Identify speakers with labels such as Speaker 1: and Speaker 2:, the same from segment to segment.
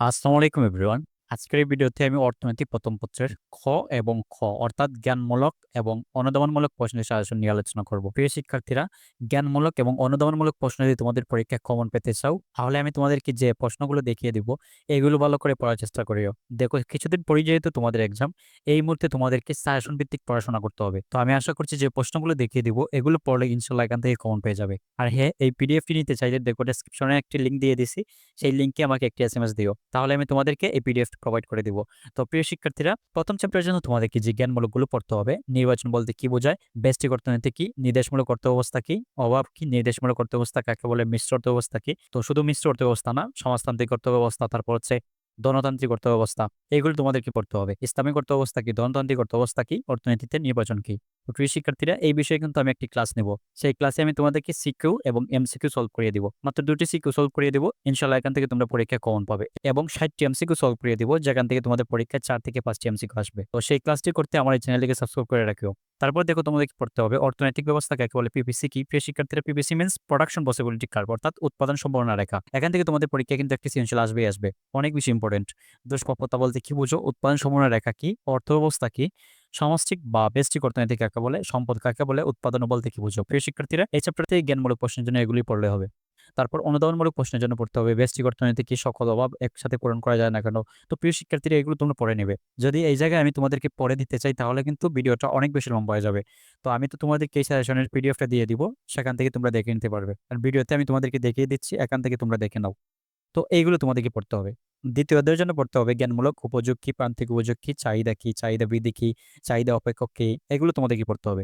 Speaker 1: আসসালামু আলাইকুম এভরিওয়ান। আজকের এই ভিডিওতে আমি অর্থনৈতিক প্রথম পত্রের খ এবং খ অর্থাৎ জ্ঞানমূলক এবং অনুধাবনমূলক প্রশ্নের সাজেশন নিয়ে আলোচনা করব। প্রিয় শিক্ষার্থীরা, জ্ঞানমূলক এবং অনুধাবনমূলক প্রশ্ন যদি তোমাদের পরীক্ষায় কমন পেতে চাও, তাহলে আমি তোমাদেরকে যে প্রশ্নগুলো দেখিয়ে দিব, এগুলো ভালো করে পড়ার চেষ্টা করিও। দেখো, কিছুদিন পরেই যেহেতু তোমাদের এক্সাম, এই মুহূর্তে তোমাদেরকে সাজেশন ভিত্তিক পড়াশোনা করতে হবে। তো আমি আশা করছি যে প্রশ্নগুলো দেখিয়ে দিব, এগুলো পড়লে ইনশাল্লাহ এখান থেকে কমন পেয়ে যাবে। আর হ্যাঁ, এই পিডিএফটি নিতে চাইলে দেখো ডেসক্রিপশনে একটি লিঙ্ক দিয়ে দিছি, সেই লিঙ্কে আমাকে একটি এসএমএস দিও, তাহলে আমি তোমাদেরকে এই পিডিএফ প্রোভাইড করে দিব। তো প্রিয় শিক্ষার্থীরা, প্রথম চ্যাপ্টারের জন্য তোমাদেরকে যে জ্ঞানমূলকগুলো পড়তে হবে, নির্বাচন বলতে কি বোঝায়, ব্যষ্টিক অর্থনীতি কি, নির্দেশমূলক অর্থব্যবস্থা কি, অভাব কি, নির্দেশমূলক অর্থব্যবস্থা কাকে বলে, মিশ্র অর্থব্যবস্থা কি। তো শুধু মিশ্র অর্থব্যবস্থা না, সমাজতান্ত্রিক অর্থব্যবস্থা, তারপর হচ্ছে ধনতান্ত্রিক অর্থব্যবস্থা, এগুলো তোমাদেরকে পড়তে হবে। ইসলামিক অর্থব্যবস্থা কি, ধনতান্ত্রিক অর্থব্যবস্থা কি, অর্থনীতিতে নির্বাচন কি। তো প্রিয় শিক্ষার্থীরা, এই বিষয়ে কিন্তু আমি একটি ক্লাস নেব। সেই ক্লাসে আমি তোমাদেরকে সিকিউ এবং এমসিকিউ সলভ করিয়ে দিব। মাত্র 2টি সিকিউ সলভ করিয়ে দিব, ইনশাল্লাহ এখান থেকে তোমরা পরীক্ষায় কমন পাবে, এবং 60টি এমসিকিউ সলভ করিয়ে দিব, যেখান থেকে তোমাদের পরীক্ষায় 4 থেকে 5টি এমসিকিউ আসবে। তো সেই ক্লাসটি করতে আমার এই চ্যানেলটিকে সাবস্ক্রাইব করে রাখিও। তারপর দেখো, তোমাদেরকে পড়তে হবে অর্থনৈতিক ব্যবস্থা কাকে বলে, পিপিসি কি। প্রিয় শিক্ষার্থীরা, PPC means production possibility curve, অর্থাৎ উৎপাদন সম্ভাবনা রেখা। এখান থেকে তোমাদের পরীক্ষা কিন্তু একটি সৃজনশীল আসবেই আসবে, অনেক বেশি ইম্পর্টেন্ট। দুষ্প্রাপ্যতা বলতে কি বুঝো, উৎপাদন সম্ভাবনা রেখা কি, অর্থব্যবস্থা কি, সামষ্টিক বা ব্যষ্টিক অর্থনীতি কাকে বলে, সম্পদ কাকে বলে, উৎপাদন বলতে কি বুঝো। প্রিয় শিক্ষার্থীরা, এই চ্যাপ্টারতে জ্ঞানমূলক প্রশ্নের জন্য এগুলি পড়লে হবে। তারপর অনুধাবনমূলক প্রশ্নের জন্য পড়তে হবে ব্যষ্টিক অর্থনীতি কি, সকল অভাব একসাথে পূরণ করা যায় না কেন। তো প্রিয় শিক্ষার্থীরা, এগুলো তোমরা পড়ে নেবে। যদি এই জায়গায় আমি তোমাদেরকে পড়ে দিতে চাই, তাহলে কিন্তু ভিডিওটা অনেক বেশি লম্বা হয়ে যাবে। তো আমি তো তোমাদেরকে এই সাজেশনের পিডিএফটা দিয়ে দিব, সেখান থেকে তোমরা দেখে নিতে পারবে। আর ভিডিওতে আমি তোমাদেরকে দেখিয়ে দিচ্ছি, এখান থেকে তোমরা দেখে নাও। তো এইগুলো তোমাদেরকে পড়তে হবে। দ্বিতীয় অধ্যায়ের জন্য পড়তে হবে জ্ঞানমূলক উপযোগ কি, প্রান্তিক উপযোগ কি, চাহিদা বৃদ্ধি কি, চাহিদা অপেক্ষক কি, এগুলো তোমাদেরকে পড়তে হবে।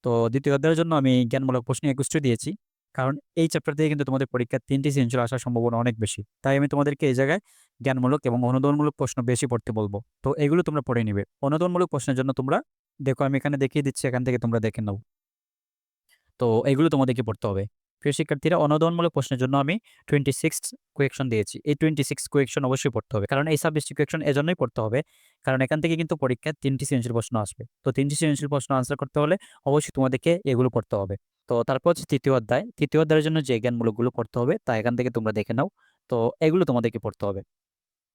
Speaker 1: তো দ্বিতীয় অধ্যায়ের জন্য আমি জ্ঞানমূলক প্রশ্ন 21টি দিয়েছি, কারণ এই চ্যাপ্টার থেকে কিন্তু তোমাদের পরীক্ষার 3টি সৃজনশীল আসার সম্ভাবনা অনেক বেশি। তাই আমি তোমাদেরকে এই জায়গায় জ্ঞানমূলক এবং অনুধাবনমূলক প্রশ্ন বেশি পড়তে বলবো। তো এগুলো তোমরা পড়ে নিবে। অনুধাবনমূলক প্রশ্নের জন্য তোমরা দেখো, আমি এখানে দেখিয়ে দিচ্ছি, এখান থেকে তোমরা দেখে নাও। তো এগুলো তোমাদেরকে পড়তে হবে। প্রিয় শিক্ষার্থীরা, অনুধাবনমূলক প্রশ্নের জন্য আমি 26 কোয়েকশন দিয়েছি। এই 26 কোয়েকশন অবশ্যই পড়তে হবে, কারণ এই 26টি কোয়েকশন এজন্যই পড়তে হবে, কারণ এখান থেকে কিন্তু পরীক্ষায় 3টি সৃজনশীল প্রশ্ন আসবে। তো 3টি সৃজনশীল প্রশ্ন আনসার করতে হলে অবশ্যই তোমাদেরকে এগুলো পড়তে হবে। তো তারপর হচ্ছে তৃতীয় অধ্যায়ের জন্য যে জ্ঞানমূলকগুলো পড়তে হবে, তা এখান থেকে তোমরা দেখে নাও। তো এগুলো তোমাদেরকে পড়তে হবে।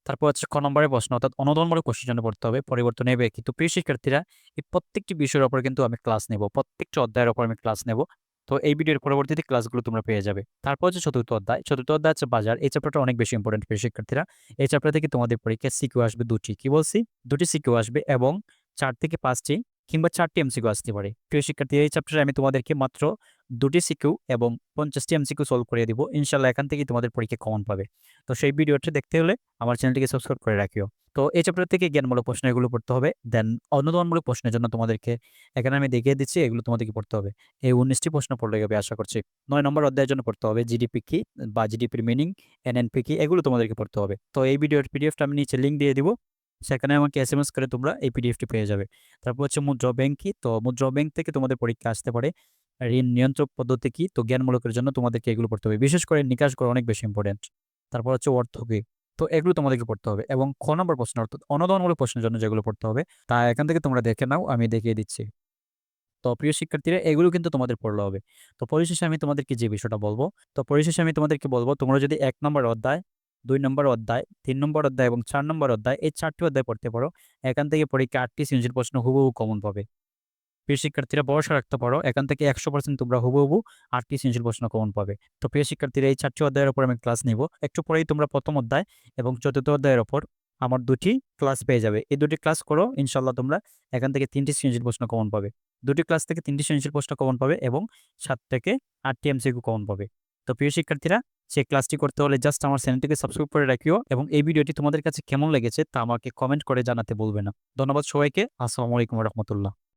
Speaker 1: তারপর হচ্ছে ক নম্বরের প্রশ্ন, অর্থাৎ অনুধাবনমূলক প্রশ্নের জন্য পড়তে হবে পরিবর্তনে ব্যাখ্যা। তো প্রিয় শিক্ষার্থীরা, এই প্রত্যেকটি বিষয়ের উপর কিন্তু আমি ক্লাস নেব, প্রত্যেকটি অধ্যায়ের উপর আমি ক্লাস নেব। তো এই ভিডিওর পরবর্তীতে ক্লাসগুলো তোমরা পেয়ে যাবে। তারপর হচ্ছে চতুর্থ অধ্যায় হচ্ছে বাজার। এই চ্যাপ্টারটা অনেক বেশি ইম্পর্টেন্ট প্রিয় শিক্ষার্থীরা। এই চ্যাপ্টার থেকে তোমাদের পরীক্ষায় সিকিউ আসবে 2টি, কি বলছি, 2টি সিকিউ আসবে, এবং 4 থেকে 5টি কিংবা 4টি এমসিকিউ আসতে পারে। প্রিয় শিক্ষার্থী, এই চ্যাপ্টারে আমি তোমাদেরকে মাত্র 2টি সিকিউ এবং 50টি এমসিকিউ সলভ করে দিব, ইনশাল্লাহ এখান থেকে তোমাদের পরীক্ষা কমন পাবে। তো সেই ভিডিওটি দেখতে হলে আমার চ্যানেলটিকে সাবস্ক্রাইব করে রাখিও। তো এই চ্যাপ্টার থেকে জ্ঞানমূলক প্রশ্ন এগুলো পড়তে হবে। দেন অনুধাবনমূলক প্রশ্নের জন্য তোমাদেরকে এখানে আমি দেখিয়ে দিচ্ছি, এগুলো তোমাদেরকে পড়তে হবে। এই 19টি প্রশ্ন পড়লে হবে আশা করছি। 9 নম্বর অধ্যায়ের জন্য পড়তে হবে জিডিপি কি বা জিডিপির মিনিং, এনএনপি কি, এগুলো তোমাদেরকে পড়তে হবে। তো এই ভিডিওর পিডিএফটা আমি নিচে লিঙ্ক দিয়ে দিব, সেখানে আমাকে এসএমএস করে তোমরা এই পিডিএফটি পেয়ে যাবে। তারপর হচ্ছে মুদ্রা ব্যাংক কি। তো মুদ্রা ব্যাংক থেকে তোমাদের পরীক্ষা আসতে পারে ঋণ নিয়ন্ত্রক পদ্ধতি কি। তো জ্ঞানমূলকের জন্য তোমাদেরকে এগুলো পড়তে হবে, বিশেষ করে নিকাশ করা অনেক বেশি ইম্পর্টেন্ট। তারপর হচ্ছে অর্থ কি। তো এগুলো তোমাদেরকে পড়তে হবে, এবং খ নম্বর প্রশ্ন অর্থাৎ অনুধাবনমূলক প্রশ্নের জন্য যেগুলো পড়তে হবে, তা এখান থেকে তোমরা দেখে নাও, আমি দেখিয়ে দিচ্ছি। তো প্রিয় শিক্ষার্থীরা, এগুলো কিন্তু তোমাদের পড়লে হবে। তো পরিশেষে আমি তোমাদেরকে যে বিষয়টা বলবো, তো পরিশেষে আমি তোমাদেরকে বলবো, তোমরা যদি 1 নম্বর অধ্যায়, 2 নম্বর অধ্যায়, 3 নম্বর অধ্যায় এবং 4 নম্বর অধ্যায়, এই 4টি অধ্যায় পড়তে পারো, এখান থেকে পরীক্ষা 8টি সৃজনশীল প্রশ্ন হুবহু কমন পাবে। প্রিয় শিক্ষার্থীরা, ভরসা রাখতে পারো, এখান থেকে 100% তোমরা হুবহু 8টি সৃজনশীল প্রশ্ন কমন পাবে। তো প্রিয় শিক্ষার্থীরা, এই 4টি অধ্যায়ের উপর আমি ক্লাস নিব। একটু পরেই তোমরা প্রথম অধ্যায় এবং চতুর্থ অধ্যায়ের উপর আমার 2টি ক্লাস পেয়ে যাবে। এই 2টি ক্লাস করো, ইনশাল্লাহ তোমরা এখান থেকে 3টি সৃজনশীল প্রশ্ন কমন পাবে। 2টি ক্লাস থেকে 3টি সৃজনশীল প্রশ্ন কমন পাবে, এবং 7 থেকে 8টি এমসিকিউ কমন পাবে। তো প্রিয় শিক্ষার্থীরা, সেই ক্লাসটি করতে হলে জাস্ট আমার চ্যানেলটিকে সাবস্ক্রাইব করে রাখিও, এবং এই ভিডিওটি তোমাদের কাছে কেমন লেগেছে তা আমাকে কমেন্ট করে জানাতে বলবে না। ধন্যবাদ সবাইকে। আসসালামু আলাইকুম রহমতুল্লাহ।